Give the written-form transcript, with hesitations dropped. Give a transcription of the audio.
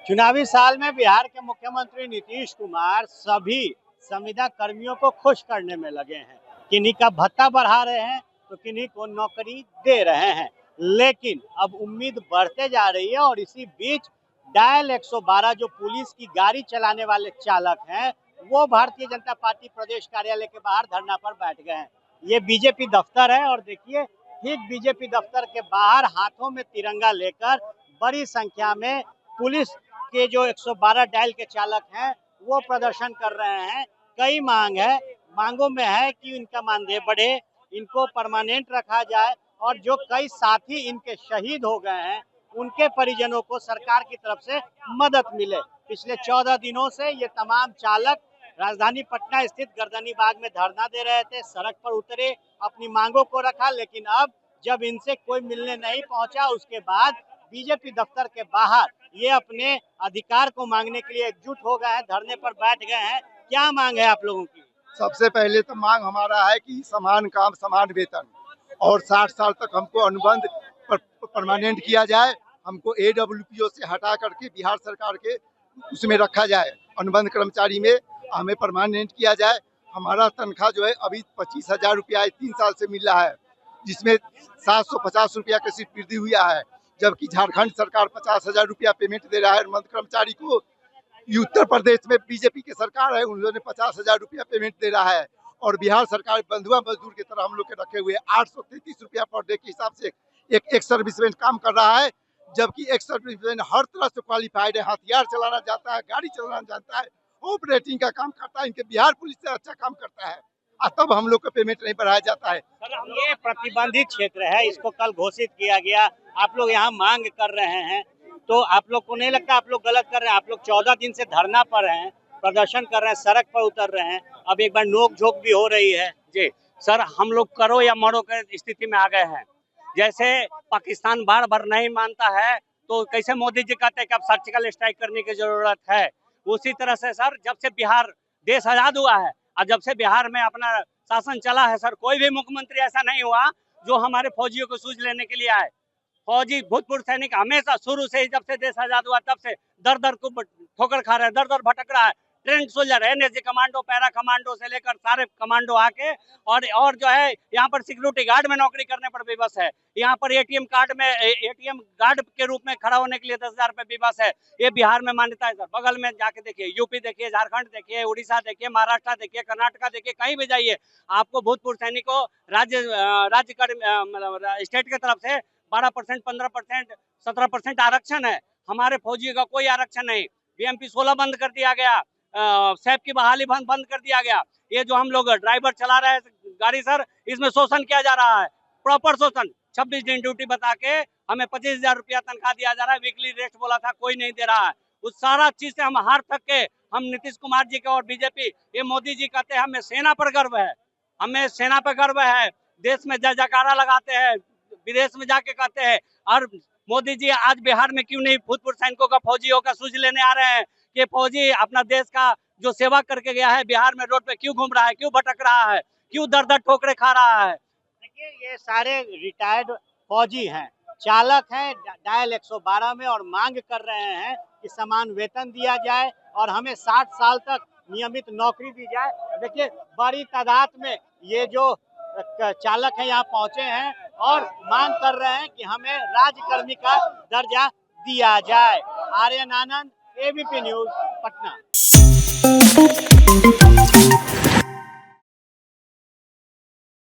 चुनावी साल में बिहार के मुख्यमंत्री नीतीश कुमार सभी संविदा कर्मियों को खुश करने में लगे हैं। किन्हीं का भत्ता बढ़ा रहे हैं तो किन्हीं को नौकरी दे रहे हैं, लेकिन अब उम्मीद बढ़ते जा रही है। और इसी बीच डायल 112 जो पुलिस की गाड़ी चलाने वाले चालक हैं, वो भारतीय जनता पार्टी प्रदेश कार्यालय के बाहर धरना पर बैठ गए हैं। ये बीजेपी दफ्तर है और देखिए, ठीक बीजेपी दफ्तर के बाहर हाथों में तिरंगा लेकर बड़ी संख्या में पुलिस के जो 112 डायल के चालक हैं वो प्रदर्शन कर रहे हैं। कई मांगों में है कि इनका मानदेय बढ़े, इनको परमानेंट रखा जाए और जो कई साथी इनके शहीद हो गए हैं उनके परिजनों को सरकार की तरफ से मदद मिले। पिछले 14 दिनों से ये तमाम चालक राजधानी पटना स्थित गर्दनी बाग में धरना दे रहे थे, सड़क पर उतरे, अपनी मांगों को रखा, लेकिन अब जब इनसे कोई मिलने नहीं पहुंचा, उसके बाद बीजेपी दफ्तर के बाहर ये अपने अधिकार को मांगने के लिए एकजुट हो गए हैं, धरने पर बैठ गए हैं। क्या मांग है आप लोगों की? सबसे पहले तो मांग हमारा है कि समान काम समान वेतन और 60 साल तक हमको अनुबंध परमानेंट किया जाए। हमको AWPO से हटा करके बिहार सरकार के उसमें रखा जाए, अनुबंध कर्मचारी में हमें परमानेंट किया जाए। हमारा तनख्वाह जो है अभी 25,000 रुपया 3 साल से मिल रहा है, जिसमें 750 रुपया का सिर्फ वृद्धि हुआ है, जबकि झारखंड सरकार 50,000 रुपया पेमेंट दे रहा है अनुबंध कर्मचारी को। उत्तर प्रदेश में बीजेपी की सरकार है, उन्होंने 50,000 रुपया पेमेंट दे रहा है और बिहार सरकार बंधुआ मजदूर की तरह हम लोग के रखे हुए 833 रुपया पर डे के हिसाब से एक सर्विसमैन काम कर रहा है, जबकि एक सर्विसमैन हर तरह से क्वालिफाइड है, हथियार चलाना जानता है, गाड़ी चलाना जानता है, ऑपरेटिंग का काम करता है, इनके बिहार पुलिस से अच्छा काम करता है, तब हम लोग का पेमेंट नहीं बढ़ाया जाता है। सर, ये प्रतिबंधित क्षेत्र है, इसको कल घोषित किया गया, आप लोग यहाँ मांग कर रहे हैं, तो आप लोग को नहीं लगता आप लोग गलत कर रहे हैं? आप लोग 14 दिन से धरना पर हैं, प्रदर्शन कर रहे हैं, सड़क पर उतर रहे हैं, अब एक बार नोक झोंक भी हो रही है। जी सर, हम लोग करो या मरो के स्थिति में आ गए हैं। जैसे पाकिस्तान बार बार नहीं मानता है तो कैसे मोदी जी कहते हैं कि अब सर्जिकल स्ट्राइक करने की जरूरत है, उसी तरह से सर जब से बिहार देश आजाद हुआ है और जब से बिहार में अपना शासन चला है सर, कोई भी मुख्यमंत्री ऐसा नहीं हुआ जो हमारे फौजियों को सूझ लेने के लिए आए। फौजी भूतपूर्व सैनिक हमेशा शुरू से ही जब से देश आजाद हुआ तब से दर दर को ठोकर खा रहे हैं, दर दर भटक रहा है। Trend soldier, NSG commando, para commando से लेकर सारे कमांडो आके और जो है यहाँ पर सिक्योरिटी गार्ड में नौकरी करने पर विवश है। यहाँ पर ATM गार्ड के रूप में खड़ा होने के लिए 10,000 रुपए विवश है। ये बिहार में मान्यता है सर। बगल में जाके देखिए, यूपी देखिए, झारखंड देखिए, उड़ीसा देखिए, महाराष्ट्र देखिए, कर्नाटका देखिए, कहीं भी जाइए आपको भूतपूर्व सैनिकों राज्य स्टेट की तरफ से 12%, 15%, 17% आरक्षण है। हमारे फौजियों का कोई आरक्षण नहीं। BMP 16 बंद कर दिया गया, सैप की बहाली बंद कर दिया गया। ये जो हम लोग ड्राइवर चला रहे हैं गाड़ी सर, इसमें शोषण किया जा रहा है, प्रॉपर शोषण। 26 दिन ड्यूटी बता के हमें 25,000 रुपया तनख्वाह दिया जा रहा है, वीकली रेस्ट बोला था, कोई नहीं दे रहा है। उस सारा चीज से हम हार थक के, हम नीतीश कुमार जी के और बीजेपी, ये मोदी जी कहते हैं हमें सेना पर गर्व है, हमें सेना पर गर्व है, देश में जय जयकारा लगाते हैं, विदेश में जाके कहते हैं। और मोदी जी आज बिहार में क्यों नहीं भूतपूर्व सैनिकों का, फौजियों का सूझ लेने आ रहे हैं कि फौजी अपना देश का जो सेवा करके गया है बिहार में रोड पे क्यों घूम रहा है, क्यों भटक रहा है, क्यों दर दर ठोकरे खा रहा है। देखिए, ये सारे रिटायर्ड फौजी हैं, चालक हैं डायल 112 में, और मांग कर रहे हैं कि समान वेतन दिया जाए और हमें 60 साल तक नियमित नौकरी दी जाए। देखिए, बड़ी तादाद में ये जो चालक है यहाँ पहुंचे हैं और मांग कर रहे हैं कि हमें राज्यकर्मी का दर्जा दिया जाए। आर्यन आनंद, ABP न्यूज, पटना।